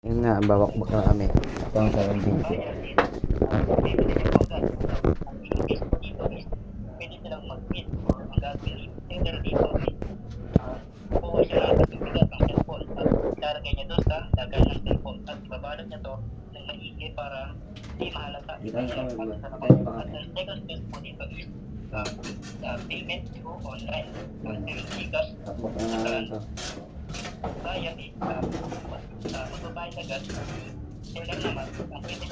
Yun nga, babakbak na kami. Ito ang 17K. Pwede silang mag-meet or ang gagawin either dito kukuha siya agad yung bigat ng cellphone at lalagay niya doon sa dagan ng cellphone at ibabalot niya to ng maigi para hindi mahalata. At the second step po dito is payment through online. Through Gcash, Bakbak na naman to. bayad is magbabayad agad. Kailan naman, ang pwede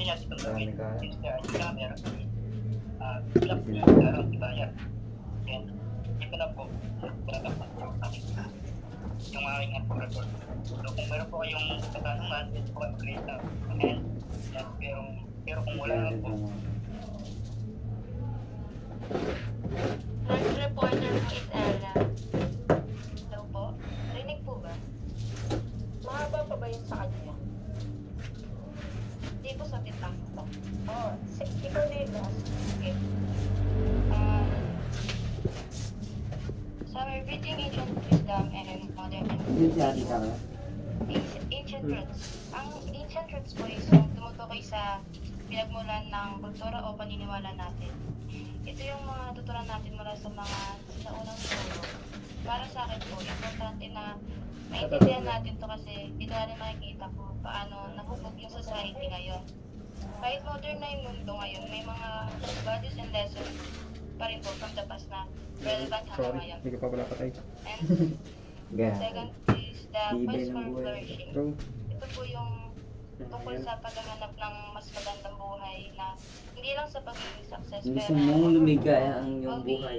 niya itong gawin is yung camera bilang araw ibayad. And ito na po, tatakot po aking yung aking record. So kung meron po kayong katanungan, pwede po kayo create na comment. Pero kung wala naman po, First reporter po is Ella. Hello po. Rinig po ba? Mahaba pa ba yun sa kanya? Hindi po sa titang po. Oo. Ikaw na yung last. Okay. So we're reading ancient wisdom and modern Hindi si Ate Sarah. ancient roots. Ang ancient roots po is yung tumutukoy sa pinagmulan ng kultura o paniniwala natin. Ito yung mga tuturan natin mula sa mga sinaunang siguro. Para sa akin po, importante na maintindihan natin to kasi dito natin makikita kung paano nahubog yung society ngayon. Kahit modern na yung mundo ngayon, may mga values and lessons pa rin po from the past na relevant hanggang ngayon. Hindi ka pa pala patay. And Gaya. second is the quest for flourishing. Bro, Ito po yung tungkol sa paghahanap ng mas magandang buhay na hindi lang sa pagiging success Gusto mong lumigaya ang iyong well-being. buhay.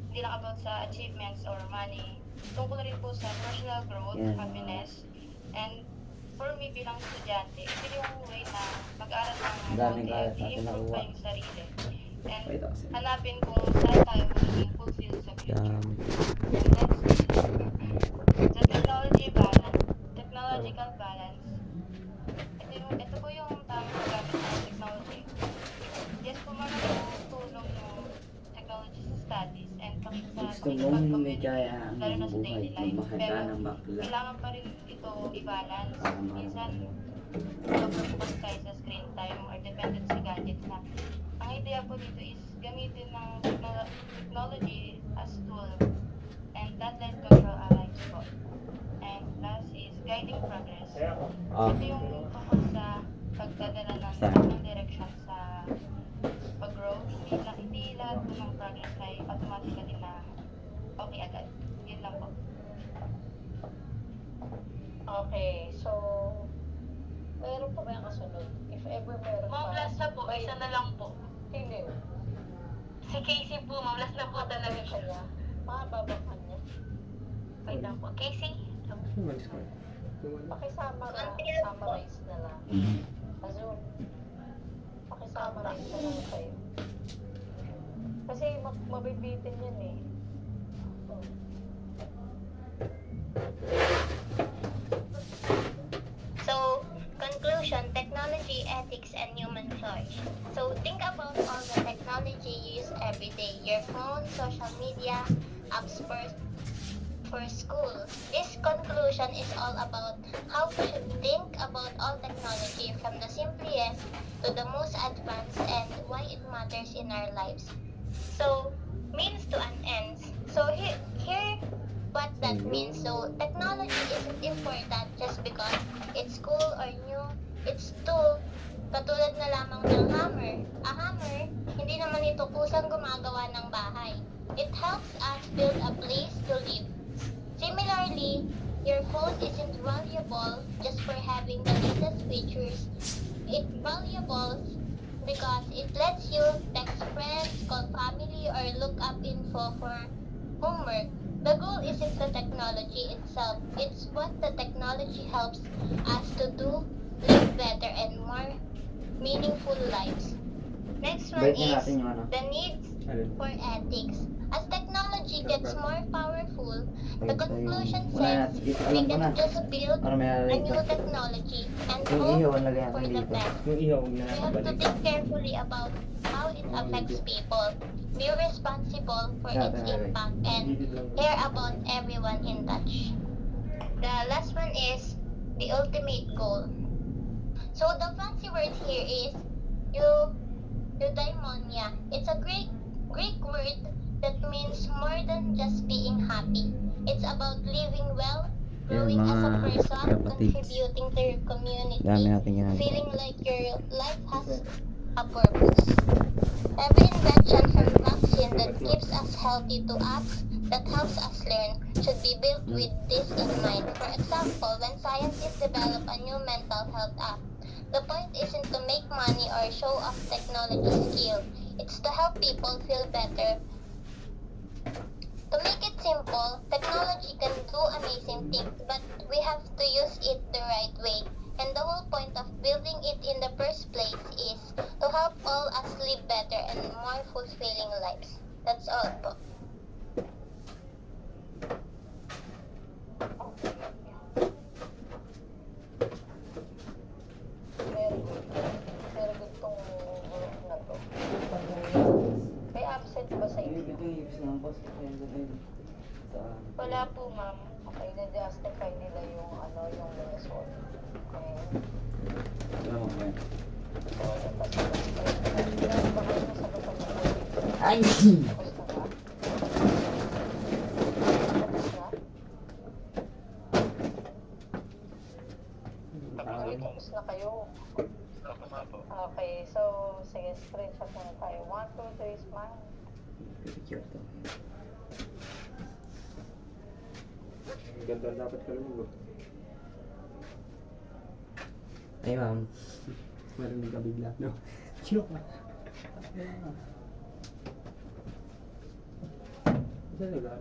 Hindi lang about sa achievements or money. Tungkol rin po sa personal growth, Yan. happiness, and for me bilang estudyante, ito yung way na mag-aral ng Ang daming mabuti kalat at natin i-improve nakuha. pa yung sarili. And pakita kasi. hanapin kung saan tayo magiging fulfilled sa future. Yan. And next is the technological balance. Ito po yung tamang paggamit ng technology. Yes po, maraming tulong yung technology sa studies and sa Gusto mong lumigaya ang lalo na iyong sa buhay. daily life. Magmahal ka Pero ng bakla. kailangan pa rin ito i-balance. Para Minsan, maramdaman. sobrang tayo sa screen time or dependent sa gadgets na. Ang idea po dito is gamitin ng technology as tool and not let control our lives po. And last is guiding progress. Ah, Ito yung tungkol sa pagdadala Saan? ng direction sa pag-grow. Hindi lahat po ng progress ay automatically na okay agad. Yun lang po. Okay, so meron pa ba yung kasunod? If ever meron pa. Mablas na po, isa na lang po. Hindi. Si Casey po, mablas na po talaga siya. Kanya. Mahaba ba kanya? Wait lang po. Casey? Umalis ko. Summarize na lang. mhm. Azul. Pakisummarize na lang kayo. Kasi mabibitin yan eh. So, conclusion, technology, ethics, and human flourish. So, think about all the technology you use every day. Your phone, social media, apps for school. This conclusion is all about how we should think about all technology from the simplest to the most advanced and why it matters in our lives. So, means to an end. So, here what that means. So, technology isn't important just because it's cool or new. It's tool. Katulad na lamang ng hammer. A hammer, hindi naman ito kusang gumagawa ng bahay. It helps us build a place to live. Similarly, your phone isn't valuable just for having the latest features. It's valuable because it lets you text friends, call family, or look up info for homework. The goal isn't the technology itself, it's what the technology helps us to do, live better and more meaningful lives. Next one Balik na is natin yung ano. the needs Alin? for ethics. As technology gets more powerful, the Balik tayo. conclusion Wala says natin. Dito we alam ko na. can just build Para may a lalagay new ko. technology and Yung hope ihaw, ang lagay for natin the dito. best. Yung ihaw, huwag na We have to nakabalik. think carefully about how it affects people, be responsible for its impact, and care about everyone in touch. The last one is the ultimate goal. So the fancy word here is eudaimonia. It's a Greek word that means more than just being happy. It's about living well, growing as a person, contributing to your community, feeling like your life has a purpose. Every invention from vaccine that keeps us healthy to apps that helps us learn should be built with this in mind. For example, when scientists develop a new mental health app, the point isn't to make money or show off technology skill. It's to help people feel better. To make it simple, technology can do amazing things, but we have to use it the right way. And the whole point of building it in the first place is to help all us live better and more fulfilling lives. That's all po. Very good tong group na to. May absent ba sa inyo? Wala po, ma'am. Okay, na-justify nila yung yung lesson. Okay. So, ilan ba kayo nasagutan mo? Ay! Tapos na ba? Tapos na kayo. Okay, so, sige, screenshot muna tayo. 1, 2, 3, smile. Ganda dapat ka lumulog. Ay, ma'am. Marinig ka bigla, no? Joke lang. Saan nila?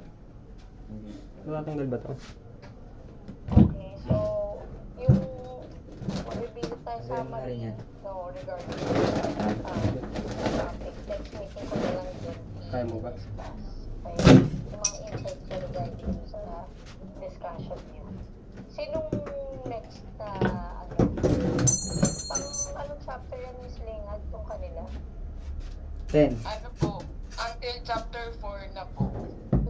Natatanggal ba to? Okay, so, yung magbibigay tayo sa Ano rin yan? no, regarding topic, text meeting ko na lang dyan. Kaya mo ba? Okay, yung mga insights ko regarding sa discussion niyo. Sinong next na, anong chapter yan ni Slingad tong kanila? 10. Ano po, until chapter 4 na po.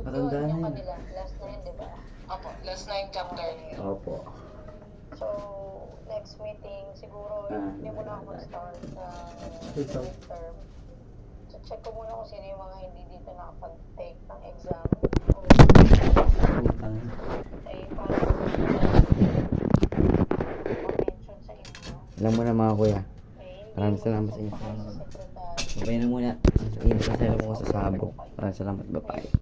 Matanda na Yung yun. kanila, last na yun, di ba? Opo, last na yung chapter niyo. Opo. So, next meeting, siguro, hindi mo na ako mag-start Exam. midterm. So, check ko muna kung sino yung mga hindi dito nakapag-take ng exam. Kung Utang. ay parang mention sa inyo. Alam mo na mga kuya. Okay, hindi Maraming mo salamat sa na inyo. secretary. Babay na muna. Ingat na sa'yo ko sa sabog. Maraming salamat. Bye-bye.